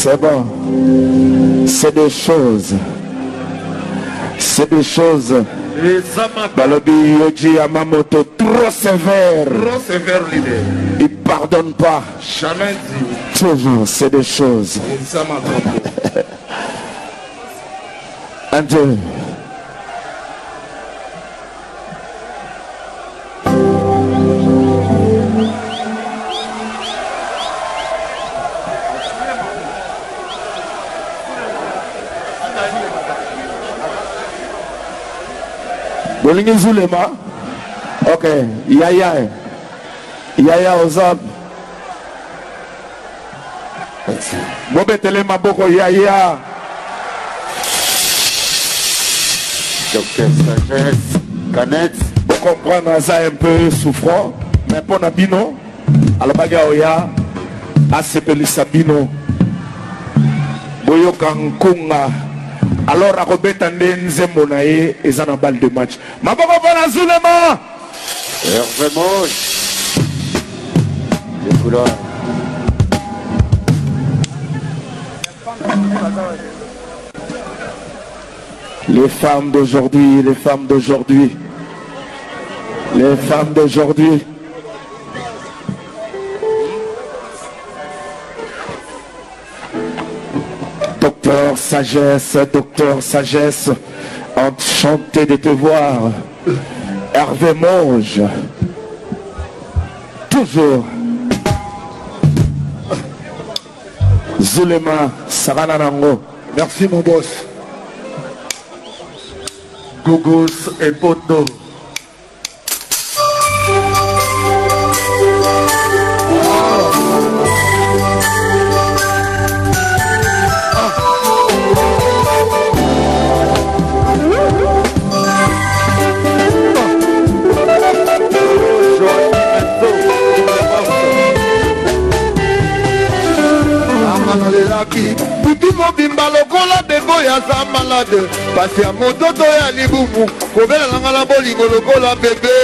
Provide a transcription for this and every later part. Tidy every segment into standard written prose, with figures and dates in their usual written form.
C'est bon. C'est des choses. C'est des choses. Balobi Yoji Yamamoto trop sévère. Trop sévère l'idée. Il pardonne pas. Jamais dit. Toujours, c'est des choses. Un, deux. Bolingi Zulema. Ok. Yaya. Yaya Ozab. Bobetele Maboko Yaya. Docteur Sagesse, Canette. Pour comprendre ça un peu souffrant. Mais pour Nabino. Alabaga Oya. Asepeli Sabino. Boyo Kankunga. Alors, à Robert Nzembo nae et ça na balle de match. Maboko Bona Zulema. Hervé Moche. Les couleurs. Les femmes d'aujourd'hui, les femmes d'aujourd'hui. Les femmes d'aujourd'hui. Docteur Sagesse, enchanté de te voir. Hervé Monge, toujours. Zulema Sarananango. Merci mon boss. Gougous et Bondo. Putu mobimba lokola bebo ya za malade pasi ya mototo ya libumu kobela nanga na bolingo lokola bebe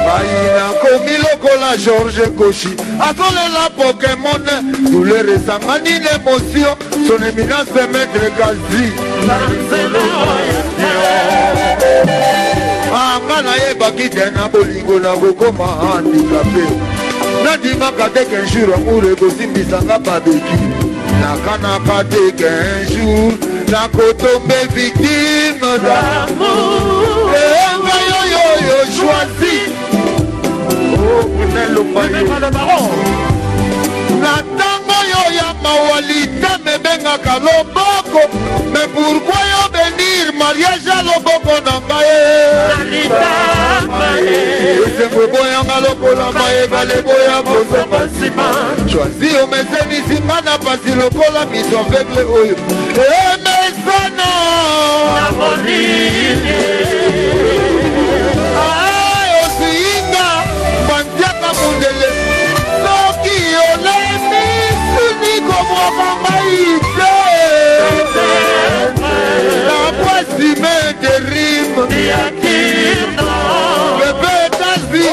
maina komi lokola George Koshi azolela Pokémon douleur esangani l'émotion son éminence maître Gazi anga nayebaki te na bolingo na kokoma handicapé nadimaka te qu'un jour amour ekosimbisanga babeki nakanaka te qu'un jour nakotombe victime d'amour enga yoyoyo choisi na ntango yo ya mawalite mebengaka loboko mais pourquoi yo benir mariage ya loboko na ngai esengo eboyanga lokola mayebale boya bozonga nsima choisi omesenisinga na pasi lokola miso aveugle oyo emesana osiyinga bandiaka mundele soki olemi suni komwaka ngai te la poisime de rime bebe tazi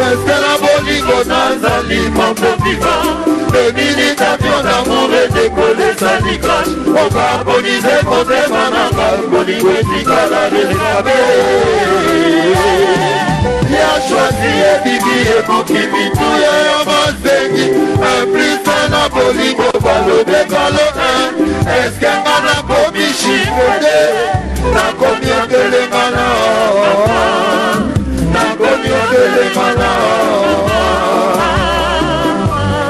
restela bolingo nazali mambo vivant Féminitation d'amour et décoller sa nicoche on va harmoniser motema nanga bolingo etikala rescape ya choisi ebibi ekoki mituya ya masengi implise na bolingo balobekalo eske nga nakomi chifode nakomi otelengana nakomi otelengana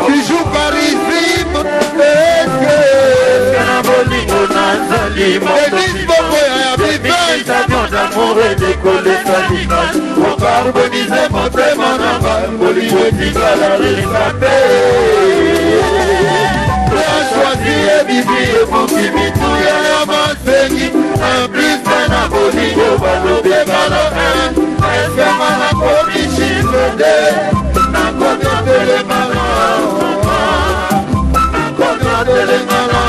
bijou charisme eske na bolingo nazali Denise Bokoya ya Féminitation d'amour et décoller sa nicoche on va harmoniser motema nanga bolingo etikala rescape choisi ebibi ekoki mituya ya masengi implise na bolingo balobekalo esema nakomi chifode nakomi otelemana nakomi otelemana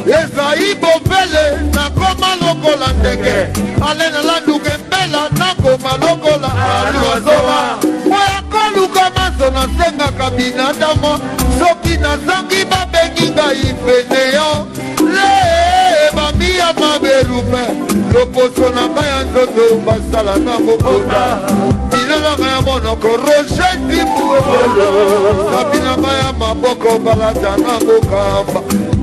ezai bovele nakomi lokola ndenge ale na landuka mbela nakoma lokola aluazola oya koluka maso nasengaka binadama soki nazangi babengi ngai feneyo le bamiya mabelume loposo na ngai ya nzoto basala na mokota binananga ya monoko roger tibuolo sabina ngai ya maboko balata na mokamba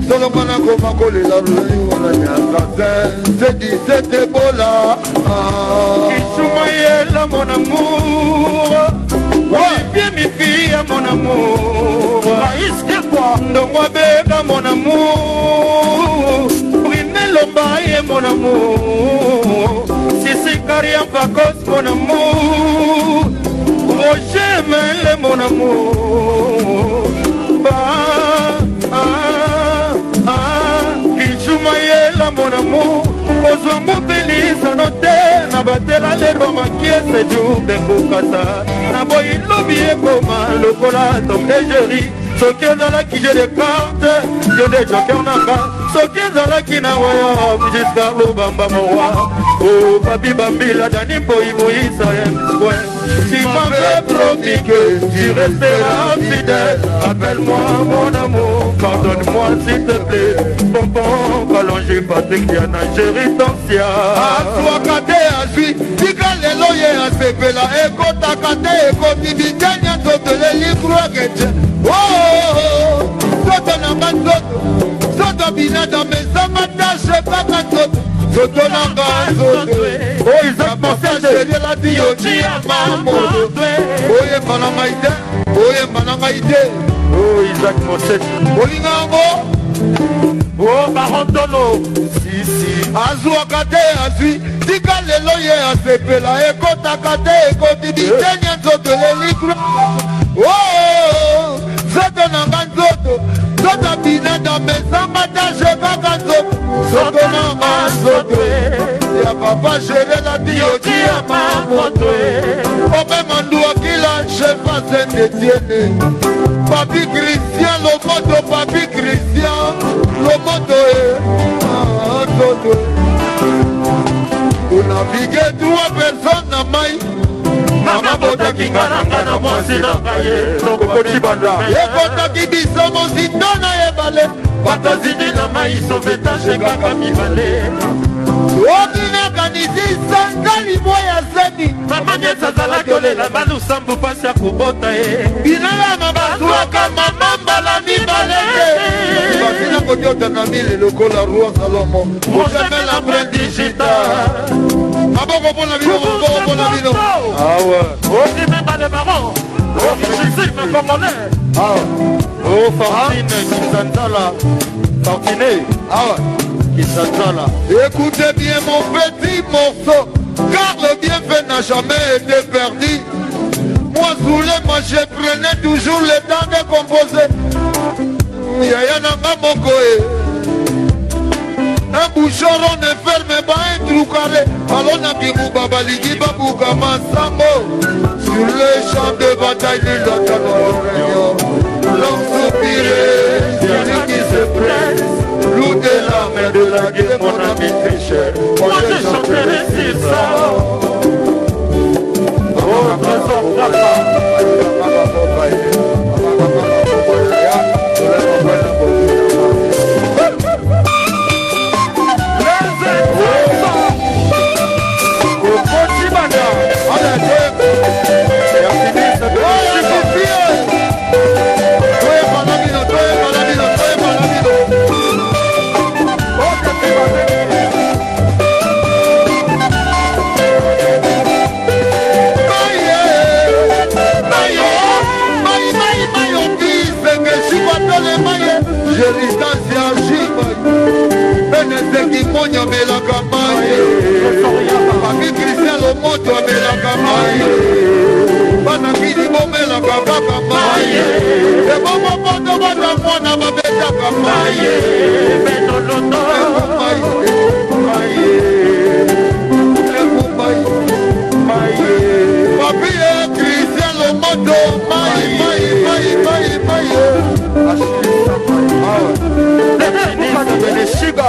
solomana koma kolela loliwana nyakase sedisete bola Kishumayela mon amour Olivier mi fille mon amour Maïske quoi Ndongwa bega mon amour Brunello Mbaye mon amour Sissi Karian Pacos mon amour Roger Mele mon amour Kishumayela mon amour Ozwa mopelisa note na batela lelo makiese jube kokata na boyi lobi ekoma lokola tombe jeri soki ezalaki je de carte yo de joker nanga soki ezalaki na waya jusqu'à lobamba mowa o papi bambila dani boyi moïsa ouais tu m'avais promis que tu resteras fidèle appelle-moi mon amour pardonne-moi s'il te plaît bonbon allongé Patrick Yana chéri Tansia aswakate azwi tika lelo ye asepela ekotaka te ekoti bitenya totele likruakete soto nanga nzoto soto binada mesanga tashe kaka nzoto soto nanga nzoto oizamasaseliela diyotiamamodo oyemba na ngai te oyemba na ngai te Isaac Mosset olinga yango oh Barontono si azwaka te azwi tika lelo ye asepela ekotaka te ekoti bitenya nzoto lelikru zoto nanga nzoto zoto binada mesanga tashe kaka nzoto zoto nanga nzoto ya papa shelela diyoki ya mamoto omema nduakila chefa sendetiene papi Christian lomoto papi Christian lomoto nzoto unapige 3 personnes na mai Mama botaki ngaranga na mwasi na kaye Nokokoti banda ekotaki biso mosindo na ebale Batazini na maiso vetashe kaka mibale okinakanisi sangali moya seni Mama nyesa zalaki olela balusambu pasi ya kubota ye binalama bazwaka mama mbala mibalete basina kotiota na mile lokola roi salomo mosemela bre digital maboko mpona bino maboko mpona bino awa okimemba le baron origisime congolais oh Fortine Kisanzala Fortine Kisanzala écoutez bien mon petit morceau car le bienfait n'a jamais été perdu moi Zoulé moi je prenais toujours le temps de composer yaya nanga moko un boucheron ne ferme pas un trou carré alona kibuba baligi babuka masambo sur le champ de bataille de l'Oréon l'homme soupiré celui qui se presse loup de la main de la guerre mon ami tricheur moi je chanterai sur ça oh trésor papa Moño melaka maye papi Christian lomoto amelaka maye bana kidi bomelaka kaka maye ebomo poto bata mwana babetaka maye benoloto papi Christian lomoto maye Shiga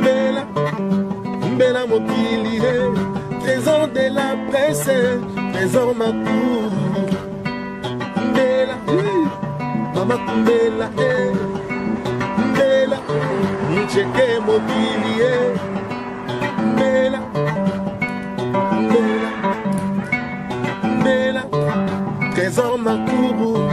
Mbela, Mbela Mokili, trésor de la presse, trésor Makou. Mbela, Mama Mbela, Mbela, Ncheke Mokili, Mbela, Mbela, Mbela, trésor Makou.